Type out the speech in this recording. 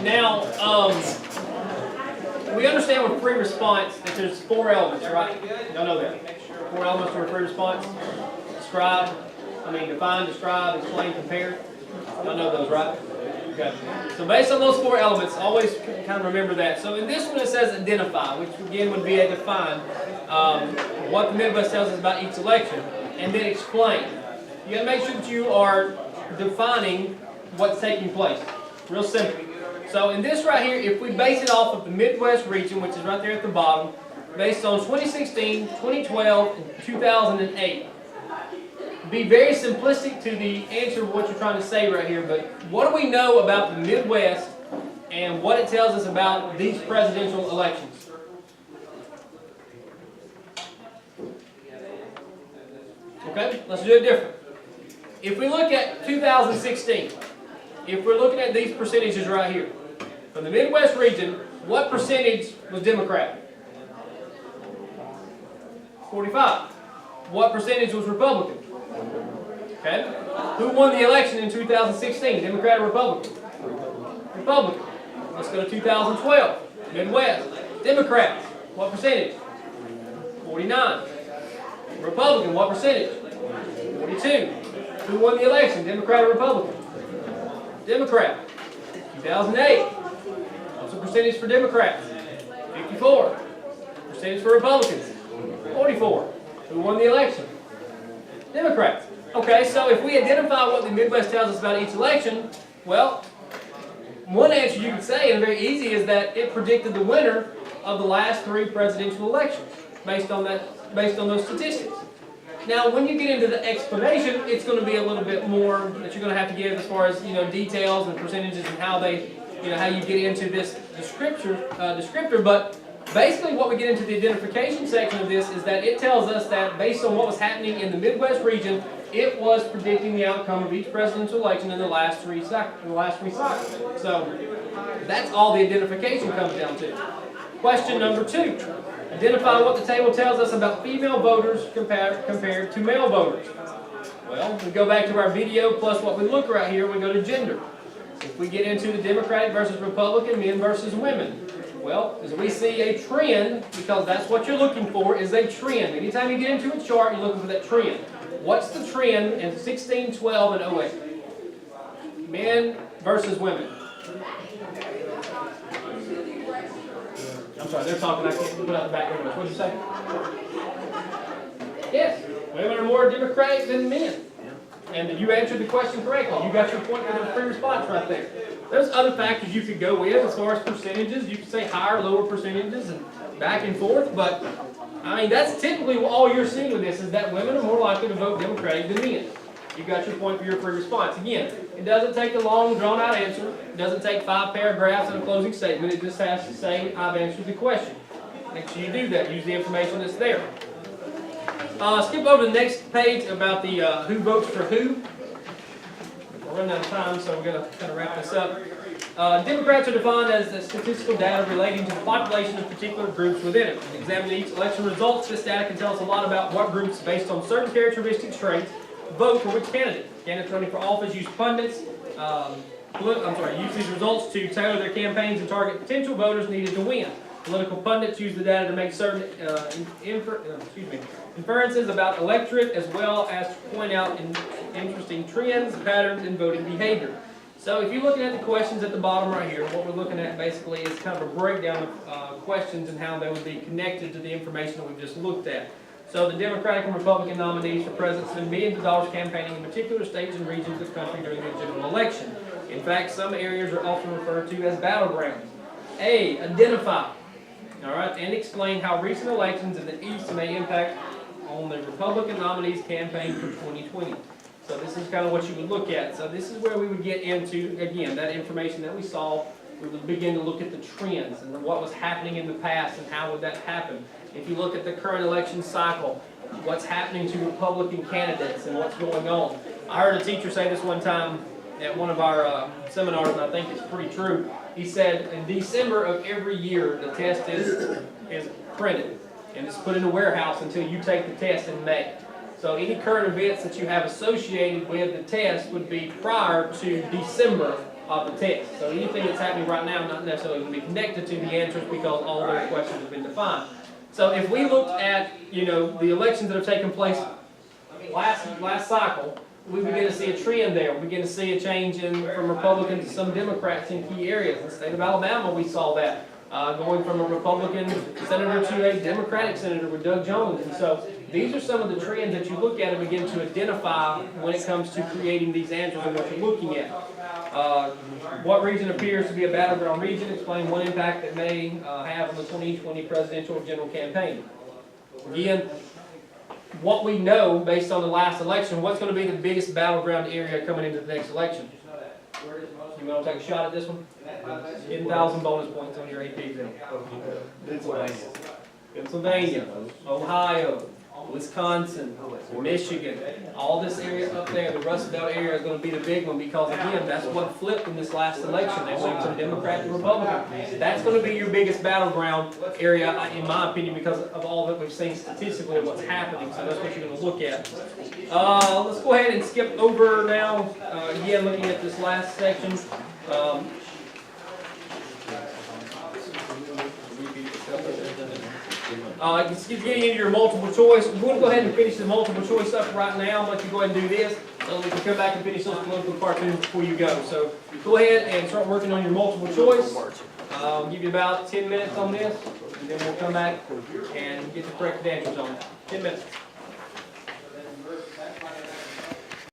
Now, we understand with free response that there's 4 elements, right? Y'all know that. 4 elements to a free response. Define, describe, explain, compare. Y'all know those, right? Okay. So based on those 4 elements, always kind of remember that. So in this one it says identify, which again would be a define what the Midwest tells us about each election, and then explain. You got to make sure that you are defining what's taking place. Real simple. So in this right here, if we base it off of the Midwest region, which is right there at the bottom, based on 2016, 2012, and 2008. Be very simplistic to the answer of what you're trying to say right here, but what do we know about the Midwest and what it tells us about these presidential elections? Okay, let's do it different. If we look at 2016, if we're looking at these percentages right here, from the Midwest region, what percentage was Democrat? 45. What percentage was Republican? Okay. Who won the election in 2016? Democrat or Republican? Republican. Let's go to 2012. Midwest. Democrat. What percentage? 49. Republican. What percentage? 42. Who won the election? Democrat or Republican? Democrat. 2008. What's the percentage for Democrats? 54. Percentage for Republicans? 44. Who won the election? Democrats. Okay, so if we identify what the Midwest tells us about each election, well, one answer you could say, and very easy, is that it predicted the winner of the last 3 presidential elections based on those statistics. Now, when you get into the explanation, it's going to be a little bit more that you're going to have to give as far as details and percentages and how you get into this descriptor. But basically, what we get into the identification section of this is that it tells us that based on what was happening in the Midwest region, it was predicting the outcome of each presidential election in the last 3 cycles. So that's all the identification comes down to. Question number 2. Identify what the table tells us about female voters compared to male voters. Well, we go back to our video plus what we look right here, we go to gender. If we get into the Democratic versus Republican, men versus women. Well, as we see a trend, because that's what you're looking for, is a trend. Anytime you get into a chart, you're looking for that trend. What's the trend in 16, 12, and 08? Men versus women. I'm sorry, they're talking. I can't put out the background. What did you say? Yes, women are more Democratic than men. And you answered the question correctly. You got your point for the free response right there. There's other factors you could go with as far as percentages. You could say higher, lower percentages, and back and forth. But that's typically all you're seeing with this is that women are more likely to vote Democratic than men. You got your point for your free response. Again, it doesn't take a long, drawn-out answer. It doesn't take 5 paragraphs and a closing statement. It just has to say, I've answered the question. Make sure you do that. Use the information that's there. Skip over to the next page about the who votes for who. We're running out of time, so we're going to kind of wrap this up. Democrats are defined as the statistical data relating to the population of particular groups within it. Examining each election results, this data can tell us a lot about what groups, based on certain characteristic traits, vote for which candidate. Candidates running for office use pundits. Use these results to tailor their campaigns and target potential voters needed to win. Political pundits use the data to make certain inferences about electorate, as well as to point out interesting trends, patterns in voting behavior. So if you're looking at the questions at the bottom right here, what we're looking at basically is kind of a breakdown of questions and how they would be connected to the information that we've just looked at. So the Democratic and Republican nominees for president spend millions of dollars campaigning in particular states and regions of the country during the general election. In fact, some areas are often referred to as battlegrounds. A, identify, and explain how recent elections in the East may impact on the Republican nominee's campaign for 2020. So this is kind of what you would look at. So this is where we would get into, again, that information that we saw. We would begin to look at the trends and what was happening in the past and how would that happen. If you look at the current election cycle, what's happening to Republican candidates and what's going on. I heard a teacher say this one time at one of our seminars, and I think it's pretty true. He said, in December of every year, the test is printed, and it's put in a warehouse until you take the test in May. So any current events that you have associated with the test would be prior to December of the test. So anything that's happening right now not necessarily going to be connected to the answers because all those questions have been defined. So if we looked at, the elections that have taken place last cycle, we begin to see a trend there. We begin to see a change from Republicans to some Democrats in key areas. In the state of Alabama, we saw that. Going from a Republican senator to a Democratic senator with Doug Jones. And so these are some of the trends that you look at and begin to identify when it comes to creating these answers and what you're looking at. What region appears to be a battleground region? Explain one impact it may have on the 2020 presidential general campaign. Again, what we know based on the last election, what's going to be the biggest battleground area coming into the next election? You want to take a shot at this one? 10,000 bonus points on your AP exam. Pennsylvania, Ohio, Wisconsin, Michigan, all this area up there, the Rust Belt area is going to be the big one because, again, that's what flipped in this last election. They went from Democrat to Republican. That's going to be your biggest battleground area, in my opinion, because of all that we've seen statistically of what's happening. So that's what you're going to look at. Let's go ahead and skip over now, again, looking at this last section. Getting into your multiple choice. We're going to go ahead and finish the multiple choice up right now. I'll let you go ahead and do this. So we can come back and finish those political cartoons before you go. So go ahead and start working on your multiple choice. I'll give you about 10 minutes on this, and then we'll come back and get the correct answers on that. 10 minutes.